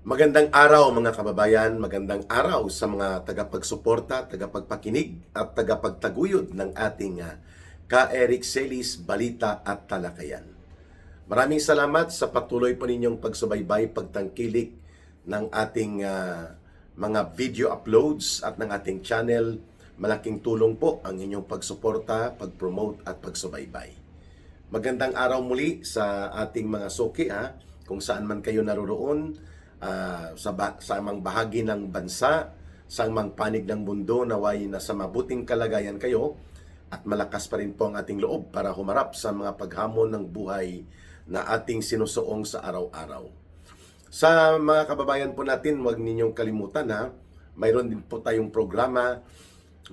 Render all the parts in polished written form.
Magandang araw mga kababayan, magandang araw sa mga tagapagsuporta, tagapagpakinig at tagapagtaguyod ng ating Ka-Eric Celis Balita at Talakayan. Maraming salamat sa patuloy po ninyong pagsubaybay, pagtangkilik ng ating mga video uploads at ng ating channel. Malaking tulong po ang inyong pagsuporta, pag-promote at pagsubaybay. Magandang araw muli sa ating mga suki kung saan man kayo naroroon, sa amang bahagi ng bansa, sa amang panig ng mundo, naway nasa mabuting kalagayan kayo at malakas pa rin po ang ating loob para humarap sa mga paghamon ng buhay na ating sinusuong sa araw-araw. Sa mga kababayan po natin, huwag ninyong kalimutan mayroon din po tayong programa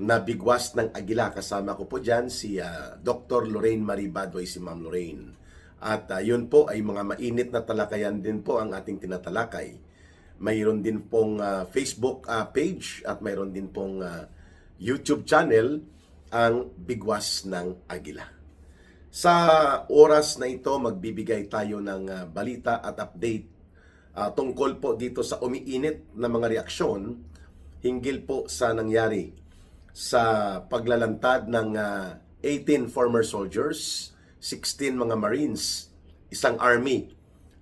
na Bigwas ng Agila. Kasama ko po dyan si Dr. Lorraine Marie Badoy, si Ma'am Lorraine. At yun po ay mga mainit na talakayan din po ang ating tinatalakay. Mayroon din pong Facebook page at mayroon din pong YouTube channel ang Bigwas ng Agila. Sa oras na ito, magbibigay tayo ng balita at update tungkol po dito sa umiinit na mga reaksyon hinggil po sa nangyari sa paglalantad ng 18 former soldiers, 16 mga Marines, isang Army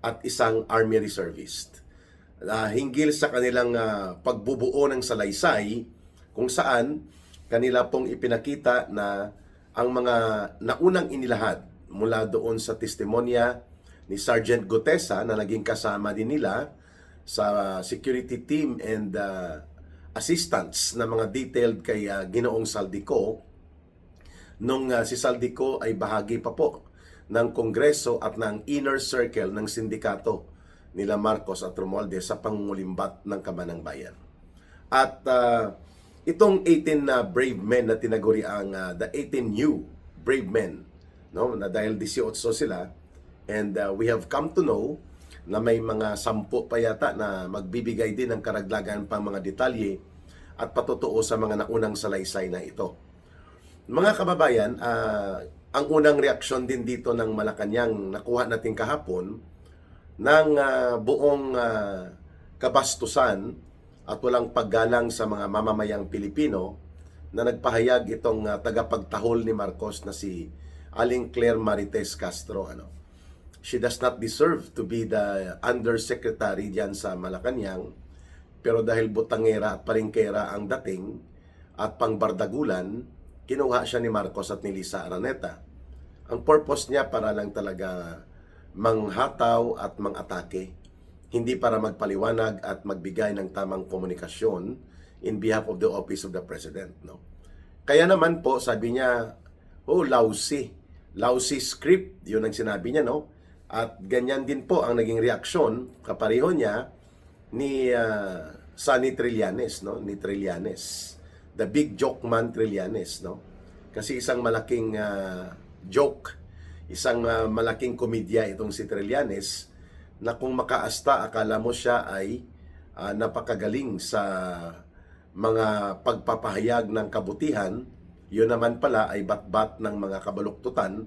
at isang Army Reservist. Hinggil sa kanilang pagbubuo ng salaysay kung saan kanila pong ipinakita na ang mga naunang inilahad mula doon sa testimonya ni Sergeant Gutesa na naging kasama din nila sa security team and assistants na mga detailed kay Ginoong Saldico nung si Saldico ay bahagi pa po ng Kongreso at ng inner circle ng sindikato nila Marcos at Romualdez sa pangungulimbat ng Kabanang Bayan. At itong 18 na brave men na tinaguri ang the 18 new brave men, no, na dahil 18 sila, and we have come to know na may mga 10 pa yata na magbibigay din ng karagdagan pang mga detalye at patutuo sa mga naunang salaysay na ito. Mga kababayan, ang unang reaksyon din dito ng Malacanang nakuha natin kahapon ng buong kabastusan at walang paggalang sa mga mamamayang Pilipino na nagpahayag itong tagapagtahol ni Marcos na si Aling Claire Marites Castro. She does not deserve to be the undersecretary diyan sa Malacanang, pero dahil butangera at paringkera ang dating at pangbardagulan, kinuha siya ni Marcos at ni Lisa Araneta. Ang purpose niya para lang talaga manghataw at mangatake, hindi para magpaliwanag at magbigay ng tamang komunikasyon in behalf of the office of the President. No? Kaya naman po, sabi niya, lousy script, yun ang sinabi niya, no? At ganyan din po ang naging reaksyon, kapareho niya, ni Sunny Trillanes, no? Ni Trillanes. The big joke man Trillanes, no? Kasi isang malaking joke, isang malaking komedya itong si Trillanes na kung makaasta akala mo siya ay napakagaling sa mga pagpapahayag ng kabutihan, yun naman pala ay batbat ng mga kabaluktutan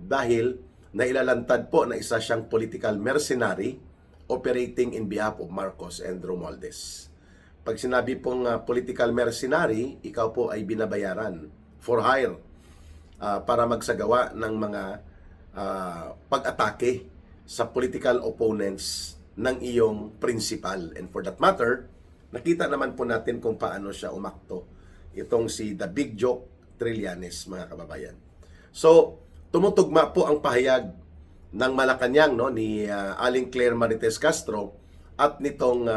dahil nailalantad po na isa siyang political mercenary operating in behalf of Marcos and Romualdez. Pag sinabi pong political mercenary, ikaw po ay binabayaran for hire para magsagawa ng mga pag-atake sa political opponents ng iyong principal. And for that matter, nakita naman po natin kung paano siya umakto. Itong si The Big Joke Trillanes, mga kababayan. So, tumutugma po ang pahayag ng Malacanang, no, ni Aling Claire Marites Castro at nitong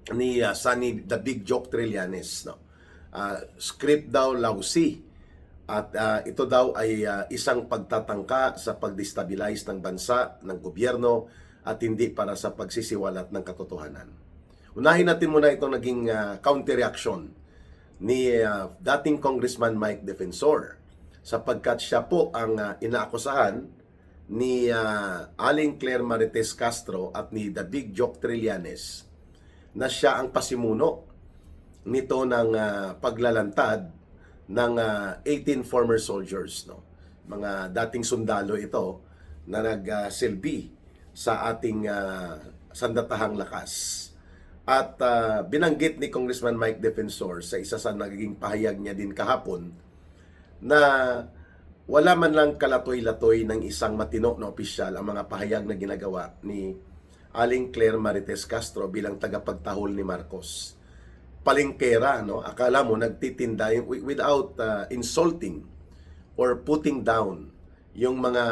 ni Sunny The Big Joke Trillanes, no. Script daw lousy at ito daw ay isang pagtatangka sa pagdestabilize ng bansa, ng gobyerno at hindi para sa pagsisiwalat ng katotohanan. Unahin natin muna itong naging counter-reaction ni dating Congressman Mike Defensor sapagkat siya po ang inaakusahan ni Aling Claire Marites Castro at ni The Big Joke Trillanes na siya ang pasimuno nito ng paglalantad ng 18 former soldiers, no? Mga dating sundalo ito na nagsilbi sa ating sandatahang lakas. At binanggit ni Congressman Mike Defensor sa isa sa naging pahayag niya din kahapon na wala man lang kalatoy-latoy ng isang matino na opisyal ang mga pahayag na ginagawa ni Aling Claire Marites Castro bilang tagapagtahol ni Marcos. Palengkera, no? Akala mo nagtitinda without insulting or putting down yung mga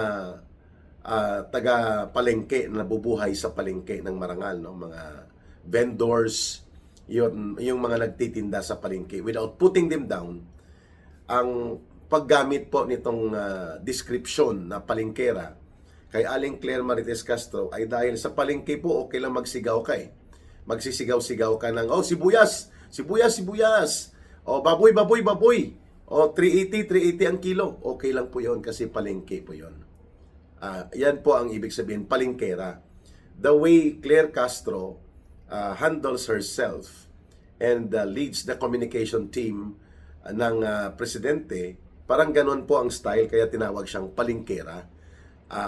taga-palengke na nabubuhay sa palengke ng Marangal, no? Mga vendors, yung mga nagtitinda sa palengke. Without putting them down, ang paggamit po nitong description na palengkera kay Aling Claire Marites Castro ay dahil sa palengke po okay lang magsigaw ka eh. Magsisigaw-sigaw ka ng, oh, sibuyas, sibuyas, sibuyas. O, baboy, baboy, baboy. O, 380 ang kilo. Okay lang po yon kasi palengke po yon. Yan po ang ibig sabihin, palengkera. The way Claire Castro handles herself and leads the communication team ng presidente, parang ganun po ang style, kaya tinawag siyang palengkera.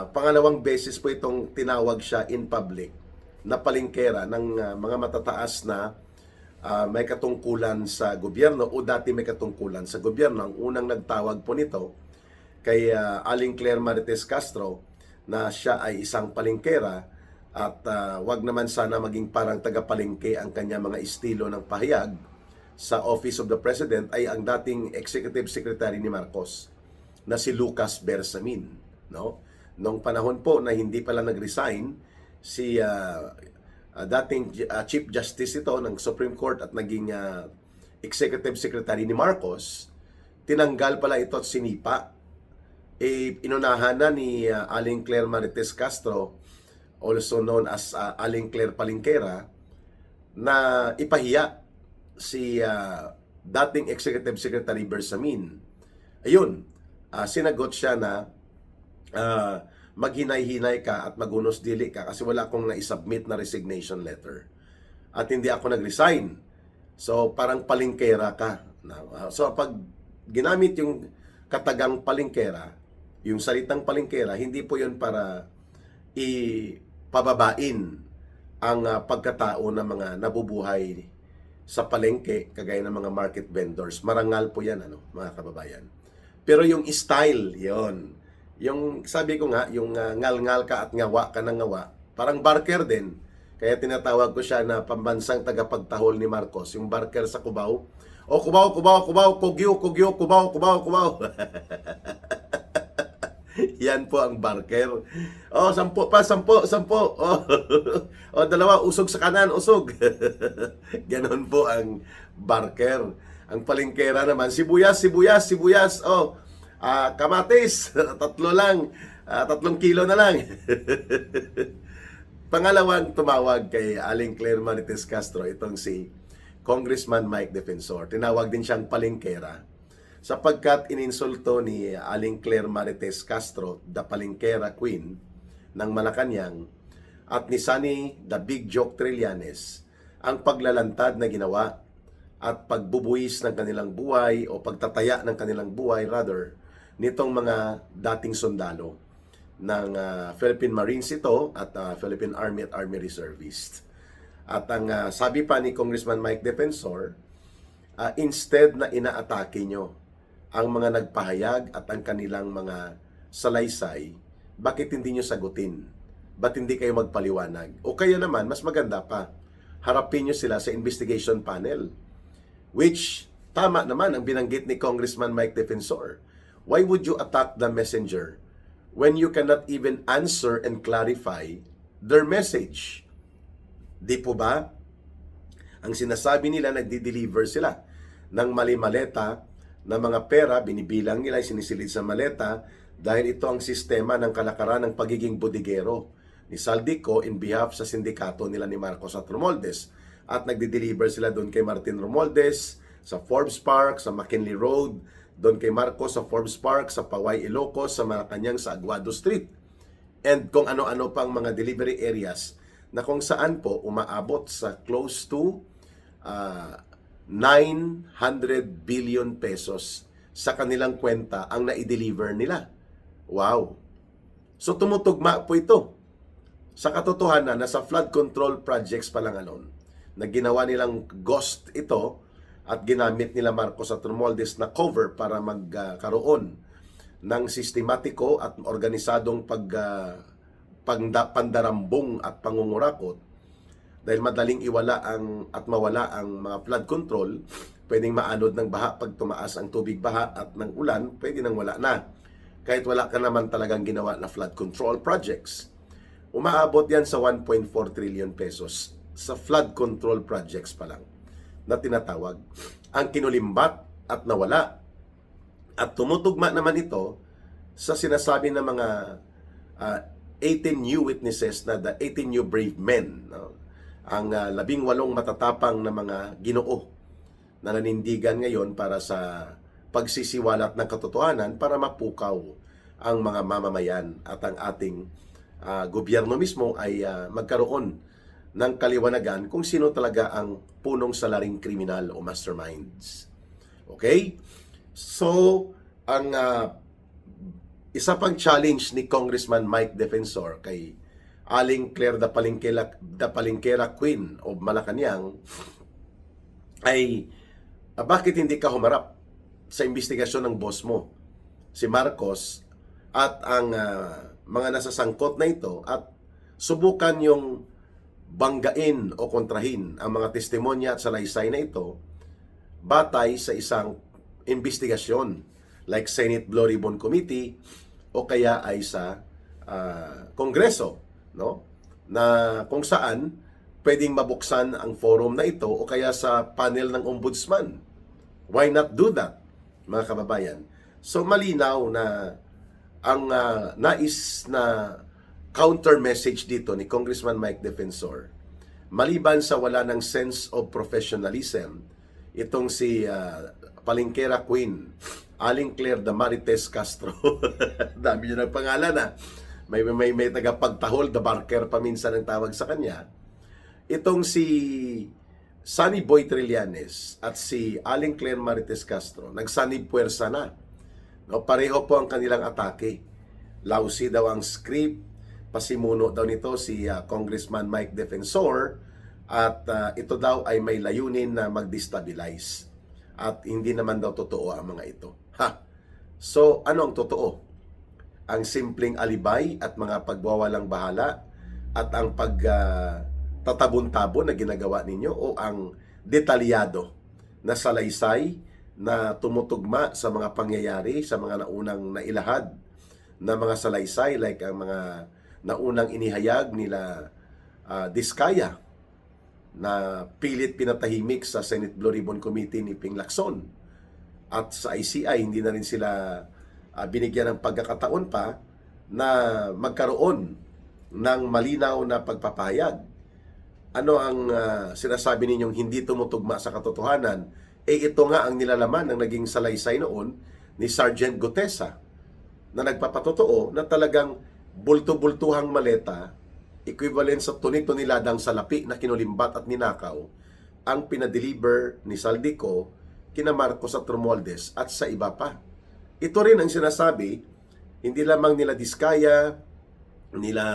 Pangalawang beses po itong tinawag siya in public na palengkera ng mga matataas na may katungkulan sa gobyerno o dati may katungkulan sa gobyerno. Ang unang nagtawag po nito kay Aling Claire Marites Castro na siya ay isang palengkera at wag naman sana maging parang taga-palengke ang kanya mga estilo ng pahayag sa Office of the President ay ang dating Executive Secretary ni Marcos na si Lucas Bersamin, no? Nung panahon po na hindi pala nag-resign si dating Chief Justice ito ng Supreme Court at naging Executive Secretary ni Marcos, tinanggal pala ito at sinipa. Inunahan na ni Aling Claire Marites Castro, also known as Aling Claire Palengkera, na ipahiya si dating Executive Secretary Bersamin. Ayun, sinagot siya na maghinay-hinay ka at magunos dili ka kasi wala akong na-submit na resignation letter. At hindi ako nag-resign. So, parang palengkera ka. So, pag ginamit yung katagang palengkera, yung salitang palengkera, hindi po yun para ipababain ang pagkatao ng mga nabubuhay sa palengke, kagaya ng mga market vendors. Marangal po yan, mga kababayan. Pero yung style, yon. Yung sabi ko nga, yung ngal-ngal ka at ngawa ka ng ngawa, parang barker din. Kaya tinatawag ko siya na pambansang tagapagtahol ni Marcos, yung barker sa Cubao. O, Cubao, Cubao, Cubao, Kugyo, Kugyo, Cubao, Cubao, Cubao. Yan po ang barker. O, 10 pa, 10, 10. O, 2, usog sa kanan, usog. Ganon po ang barker. Ang palengkera naman, sibuyas, sibuyas, sibuyas. O, kamatis, 3 lang. 3 kilo na lang. Pangalawang tumawag kay Aling Claire Marites Castro, itong si Congressman Mike Defensor. Tinawag din siyang palengkera sapagkat ininsulto ni Aling Claire Marites Castro, the palengkera queen ng Malacanang, at ni Sunny the Big Joke Trillanes ang paglalantad na ginawa at pagbubuwis ng kanilang buhay o pagtataya ng kanilang buhay rather nitong mga dating sundalo ng Philippine Marines ito at Philippine Army at Army Reservist. At ang sabi pa ni Congressman Mike Defensor, instead na inaatake nyo ang mga nagpahayag at ang kanilang mga salaysay, bakit hindi nyo sagutin? Ba't hindi kayo magpaliwanag? O kaya naman, mas maganda pa, harapin nyo sila sa investigation panel. Which, tama naman ang binanggit ni Congressman Mike Defensor. Why would you attack the messenger when you cannot even answer and clarify their message? Di po ba? Ang sinasabi nila, nagdi-deliver sila ng mali-maleta na mga pera, binibilang nila, sinisilid sa maleta dahil ito ang sistema ng kalakaran ng pagiging bodigero ni Saldico in behalf sa sindikato nila ni Marcos at Romualdez. At nagdi-deliver sila doon kay Martin Romualdez sa Forbes Park, sa McKinley Road, doon kay Marcos sa Forbes Park, sa Paway Ilocos, sa Malacanang sa Aguado Street. And kung ano-ano pang mga delivery areas na kung saan po umaabot sa close to 900 billion pesos sa kanilang kwenta ang na-deliver nila. Wow! So tumutugma po ito Sa katotohanan, nasa flood control projects pa lang alone, na ginawa nilang ghost ito at ginamit nila Marcos at Romualdez na cover para magkaroon ng sistematiko at organisadong pandarambong at pangungurakot. Dahil madaling mawala ang mga flood control, pwedeng maanod ng baha pag tumaas ang tubig baha at ng ulan, pwede nang wala na. Kahit wala ka naman talagang ginawa na flood control projects. Umaabot yan sa 1.4 trillion pesos sa flood control projects pa lang na tinatawag. Ang kinulimbat at nawala. At tumutugma naman ito sa sinasabi ng mga 18 new witnesses na the 18 new brave men. No? Ang 18 matatapang na mga Ginoo na nanindigan ngayon para sa pagsisiwalat ng katotohanan para mapukaw ang mga mamamayan at ang ating gobyerno mismo ay magkaroon ng kaliwanagan kung sino talaga ang punong salaring kriminal o masterminds. Okay? So, ang isa pang challenge ni Congressman Mike Defensor kay Aling Claire da Palinquera Queen of Malacanang ay bakit hindi ka humarap sa investigasyon ng boss mo, si Marcos, at ang mga nasasangkot na ito at subukan yung banggain o kontrahin ang mga testimonya at salaysay na ito batay sa isang investigasyon like Senate Blue Ribbon Committee o kaya ay sa Kongreso, no? Na kung saan pwedeng mabuksan ang forum na ito o kaya sa panel ng ombudsman. Why not do that, mga kababayan? So malinaw na ang nais na counter message dito ni Congressman Mike Defensor, maliban sa wala ng sense of professionalism, itong si Palinquera Queen, Aling Claire Damarites Castro, dami niya ng pangalan na, may tagapagtahol, the barker pa minsan ang tawag sa kanya, itong si Sunny Boy Trillanes at si Aling Claire Marites Castro, nagsanib puwersa na. No, pareho po ang kanilang atake. Lousy daw ang script, pasimuno daw nito si Congressman Mike Defensor at ito daw ay may layunin na mag-destabilize. At hindi naman daw totoo ang mga ito. So, ano ang totoo? Ang simpleng alibay at mga pagwawalang bahala at ang tatabon-tabon na ginagawa ninyo o ang detalyado na salaysay na tumutugma sa mga pangyayari, sa mga naunang nailahad na mga salaysay like ang mga naunang inihayag nila Diskaya na pilit pinatahimik sa Senate Blue Ribbon Committee ni Ping Lacson. At sa ICI, hindi na rin sila binigyan ng pagkakataon pa na magkaroon ng malinaw na pagpapahayag. Ano ang sinasabi ninyong hindi tumutugma sa katotohanan? Ito nga ang nilalaman ng naging salaysay noon ni Sergeant Gutesa na nagpapatotoo na talagang bulto-bultuhang maleta, equivalent sa tuni-tuniladang salapi na kinulimbat at ninakaw, ang pinadeliver ni Saldico kina Marcos at Romualdez at sa iba pa. Ito rin ang sinasabi, hindi lamang nila Diskaya, nila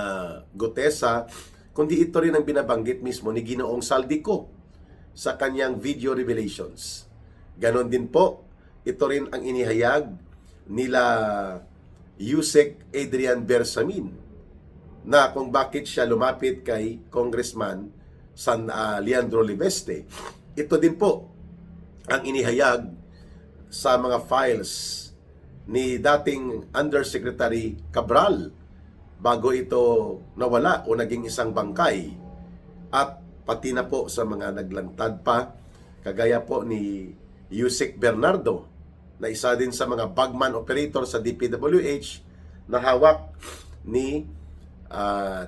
Gutesa, kundi ito rin ang binabanggit mismo ni Ginoong Saldico sa kanyang video revelations. Ganon din po, ito rin ang inihayag nila Yusek Adrian Bersamin na kung bakit siya lumapit kay Congressman Leandro Libeste. Ito din po ang inihayag sa mga files ni dating Undersecretary Cabral bago ito nawala o naging isang bangkay, at pati na po sa mga naglantad pa, kagaya po ni Yusek Bernardo, na isa din sa mga bagman operator sa DPWH na hawak ni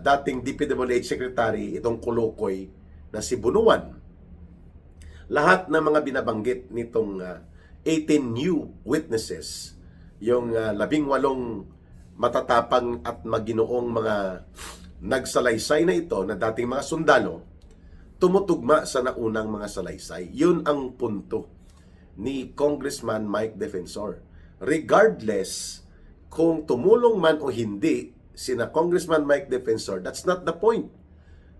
dating DPWH Secretary itong Kulukoy na si Bunuan. Lahat ng mga binabanggit nitong 18 new witnesses, yung 18 matatapang at maginoong mga nagsalaysay na ito na dating mga sundalo, tumutugma sa naunang mga salaysay. Yun ang punto ni Congressman Mike Defensor. Regardless kung tumulong man o hindi sina Congressman Mike Defensor, that's not the point.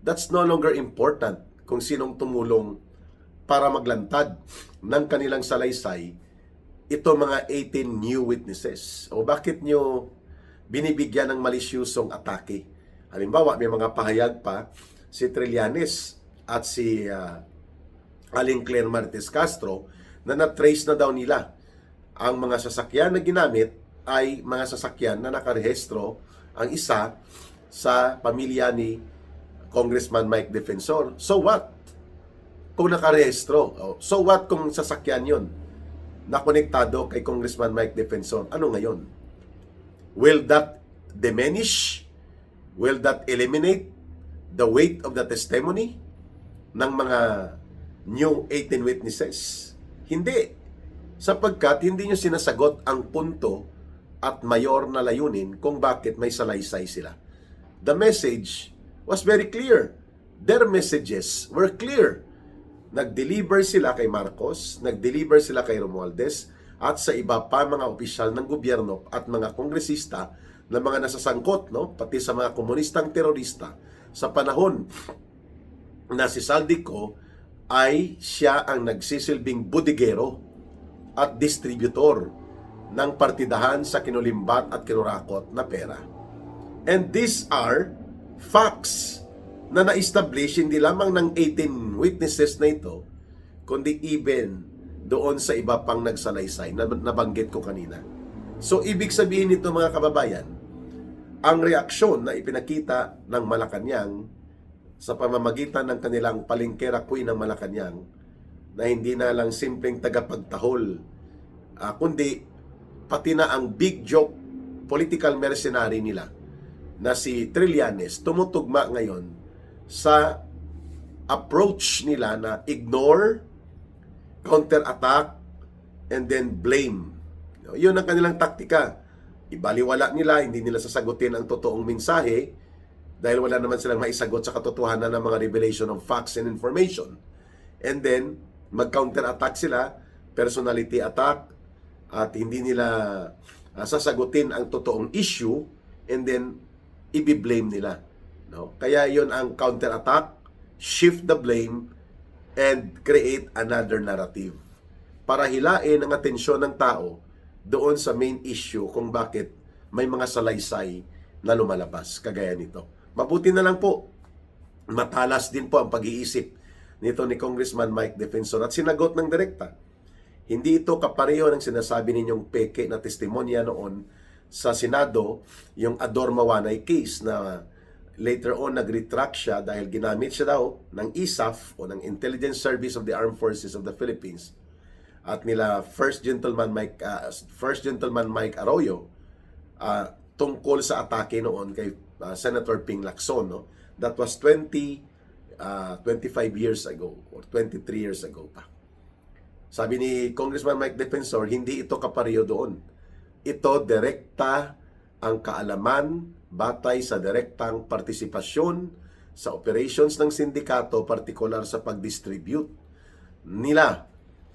That's no longer important kung sinong tumulong para maglantad ng kanilang salaysay ito mga 18 new witnesses. O bakit nyo binibigyan ng malisyusong atake? Halimbawa, may mga pahayag pa si Trillanes at si Aling Claire Martes Castro na na-trace na daw nila ang mga sasakyan na ginamit ay mga sasakyan na nakarehistro, ang isa sa pamilya ni Congressman Mike Defensor. So what? Kung nakarehistro. So what kung sasakyan yon na konektado kay Congressman Mike Defensor? Ano ngayon? Will that diminish? Will that eliminate the weight of the testimony ng mga new 18 witnesses? Hindi. Sapagkat hindi nyo sinasagot ang punto at mayor na layunin kung bakit may salaysay sila. The message was very clear. Their messages were clear. Nag-deliver sila kay Marcos, nag-deliver sila kay Romualdez, at sa iba pa mga opisyal ng gobyerno at mga kongresista na mga nasasangkot, no? Pati sa mga komunistang terorista sa panahon na si Saldico ay siya ang nagsisilbing budigero at distributor ng partidahan sa kinulimbat at kinurakot na pera. And these are facts na na-establish hindi lamang ng 18 witnesses na ito, kundi even doon sa iba pang nagsalaysay na nabanggit ko kanina. So, ibig sabihin nito mga kababayan, ang reaksyon na ipinakita ng Malacanang sa pamamagitan ng kanilang palengkera queen ng Malacanang na hindi na lang simpleng tagapagtahol, kundi pati na ang big joke political mercenary nila na si Trillanes tumutugma ngayon sa approach nila na ignore, counter-attack, and then blame. Yun ang kanilang taktika. Ibaliwala nila, hindi nila sasagutin ang totoong mensahe dahil wala naman silang maisagot sa katotohanan ng mga revelation of facts and information. And then, mag-counter-attack sila, personality attack, at hindi nila sasagutin ang totoong issue, and then i-blame nila. No? Kaya yon ang counter-attack, shift the blame, and create another narrative para hilain ang atensyon ng tao doon sa main issue kung bakit may mga salaysay na lumalabas kagaya nito. Mabuti na lang po, matalas din po ang pag-iisip nito ni Congressman Mike Defensor at sinagot ng direkta. Hindi ito kapareho ng sinasabi ninyong peke na testimonya noon sa Senado, yung Ador Mawanay case na later on nag-retract siya dahil ginamit siya daw ng ISAF o ng Intelligence Service of the Armed Forces of the Philippines at nila First Gentleman Mike Arroyo tungkol sa atake noon kay Senator Ping Lacson. No? That was 25 years ago or 23 years ago pa. Sabi ni Congressman Mike Defensor, hindi ito kapareho doon. Ito direkta ang kaalaman batay sa direktang partisipasyon sa operations ng sindikato, partikular sa pag-distribute nila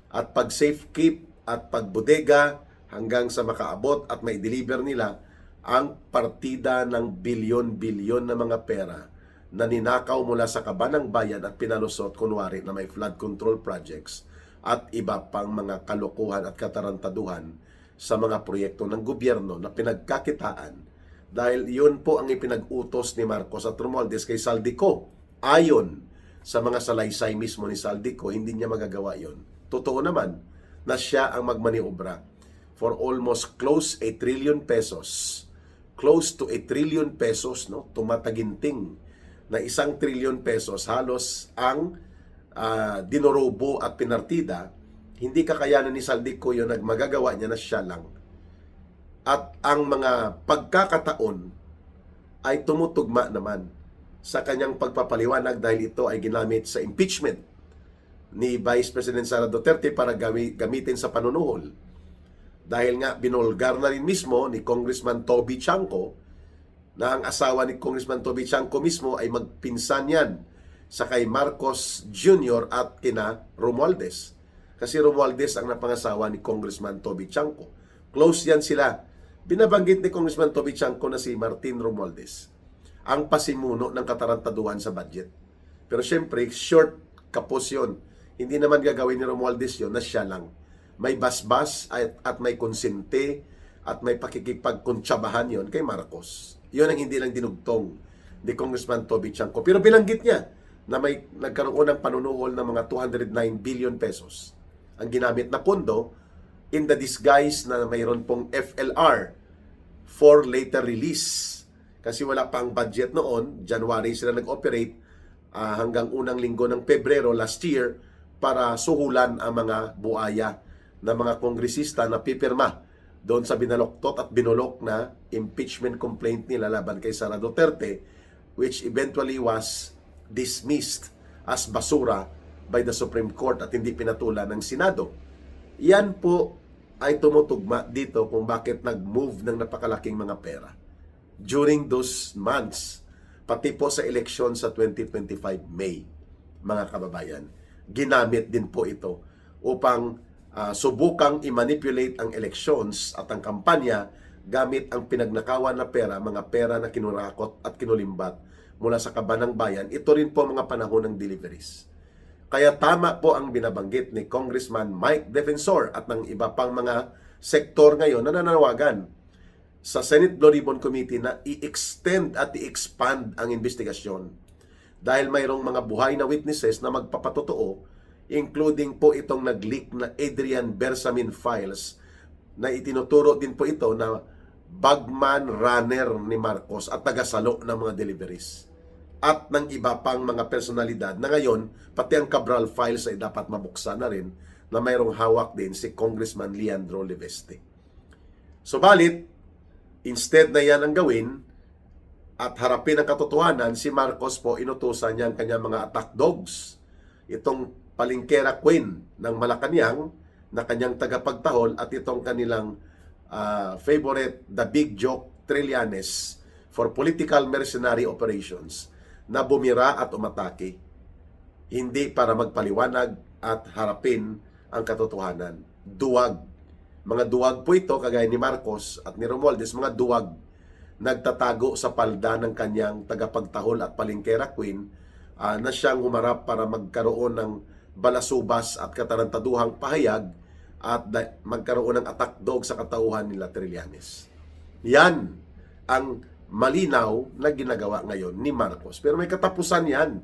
at pag-safekeep at pagbodega hanggang sa makaabot at may deliver nila ang partida ng bilyon-bilyon na mga pera na ninakaw mula sa kaban ng bayan at pinalusot kunwari na may flood control projects at iba pang mga kalokohan at katarantaduhan sa mga proyekto ng gobyerno na pinagkakitaan dahil yun po ang ipinag-utos ni Marcos at Romualdez kay Saldico. Ayon sa mga salaysay mismo ni Saldico, hindi niya magagawa yun. Totoo naman na siya ang magmaniobra for almost close to 1 trillion pesos, no? Tumataginting na 1 trillion pesos halos ang dinorobo at pinartida. Hindi kakayanan ni Saldico yun, magagawa niya na siya lang. At ang mga pagkakataon ay tumutugma naman sa kanyang pagpapaliwanag dahil ito ay ginamit sa impeachment ni Vice President Sara Duterte para gamitin sa panunuhol. Dahil nga binulgar na rin mismo ni Congressman Toby Chanco na ang asawa ni Congressman Toby Chanco mismo ay magpinsan yan sa kay Marcos Jr. at kina Romualdez. Kasi Romualdez ang napangasawa ni Congressman Toby Chanco. Close yan sila Binabanggit ni Congressman Toby Chanco na si Martin Romualdez ang pasimuno ng katarantaduhan sa budget. Pero syempre, short kapos yun. Hindi naman gagawin ni Romualdez yun na siya lang. May basbas at may konsente at may pakikipagkuntsabahan yon kay Marcos. Yun ang hindi lang dinugtong ni Congressman Toby Chanco. Pero bilanggit niya na may nagkaroon ng panunuhol ng mga 209 billion pesos ang ginamit na pondo in the disguise na mayroon pong FLR for later release. Kasi wala pang budget noon, January sila nag-operate hanggang unang linggo ng Pebrero last year para suhulan ang mga buaya na mga kongresista na pipirma doon sa binaloktot at binulok na impeachment complaint nila laban kay Sara Duterte, which eventually was dismissed as basura by the Supreme Court at hindi pinatulan ng Senado. Yan po ay tumutugma dito kung bakit nag-move ng napakalaking mga pera during those months, pati po sa eleksyon sa 2025 May, mga kababayan. Ginamit din po ito upang subukang i-manipulate ang elections at ang kampanya gamit ang pinagnakawan na pera, mga pera na kinurakot at kinulimbat mula sa kaban ng bayan. Ito rin po mga panahon ng deliveries. Kaya tama po ang binabanggit ni Congressman Mike Defensor at ng iba pang mga sektor ngayon na nananawagan sa Senate Blue Ribbon Committee na i-extend at i-expand ang investigasyon dahil mayroong mga buhay na witnesses na magpapatotoo, including po itong nag-leak na Adrian Bersamin files na itinuturo din po ito na bagman runner ni Marcos at tagasalo ng mga deliveries at ng iba pang mga personalidad na ngayon, pati ang Cabral files ay dapat mabuksan na rin na mayroong hawak din si Congressman Leandro Leveste. Subalit, instead na yan ang gawin at harapin ang katotohanan, si Marcos po inutusan niya ang kanyang mga attack dogs. Itong Palingkera Queen ng Malacanang na kanyang tagapagtahol at itong kanilang favorite, the Big Joke Trillanes for political mercenary operations na bumira at umatake, hindi para magpaliwanag at harapin ang katotohanan. Duwag. Mga duwag po ito, kagaya ni Marcos at ni Romualdez, mga duwag nagtatago sa palda ng kanyang tagapagtahol at Palingkera Queen na siyang humarap para magkaroon ng balasubas at katarantaduhang pahayag at magkaroon ng attack dog sa katauhan nila Trillanes. Yan ang malinaw na ginagawa ngayon ni Marcos. Pero may katapusan yan.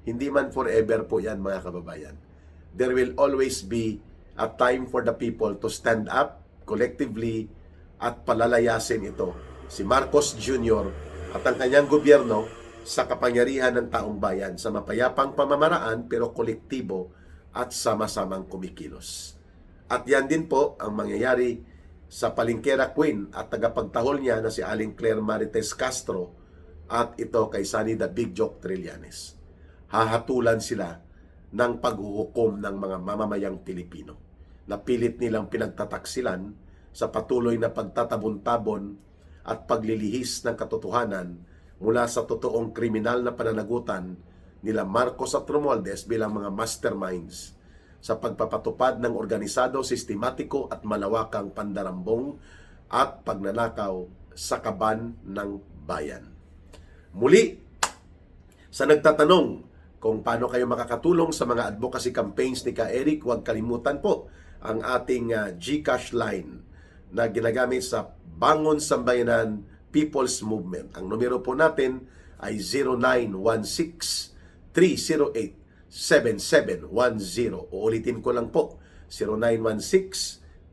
Hindi man forever po yan, mga kababayan. There will always be a time for the people to stand up collectively at palalayasin ito, si Marcos Jr. at ang kanyang gobyerno sa kapangyarihan ng taong bayan sa mapayapang pamamaraan pero kolektibo at sama-samang kumikilos. At yan din po ang mangyayari sa Palingkera Queen at tagapagtahol niya na si Aling Claire Marites Castro at ito kay Sunny the Big Joke Trillanes. Hahatulan sila ng paghuhukom ng mga mamamayang Pilipino na pilit nilang pinagtataksilan sa patuloy na pagtatabon-tabon at paglilihis ng katotohanan mula sa totoong kriminal na pananagutan nila Marcos at Romualdez bilang mga masterminds sa pagpapatupad ng organisado, sistematiko at malawakang pandarambong at pagnanakaw sa kaban ng bayan. Muli, sa nagtatanong kung paano kayo makakatulong sa mga advocacy campaigns ni Ka Eric, huwag kalimutan po ang ating GCash line na ginagamit sa Bangon Sambayanan People's Movement. Ang numero po natin ay 0916-308-7710. Uulitin ko lang po,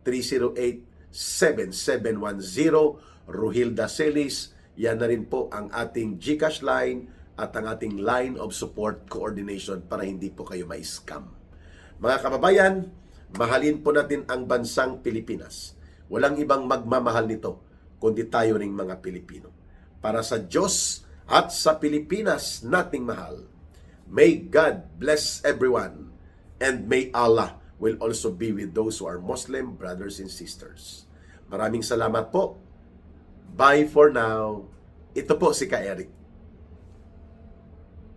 0916-308-7710. Ruhilda Celis, yan na rin po ang ating GCash line at ang ating line of support coordination para hindi po kayo ma-scam. Mga kababayan, mahalin po natin ang bansang Pilipinas. Walang ibang magmamahal nito kundi tayo ring mga Pilipino. Para sa Diyos at sa Pilipinas nating mahal. May God bless everyone and may Allah will also be with those who are Muslim brothers and sisters. Maraming salamat po. Bye for now. Ito po si Ka Eric.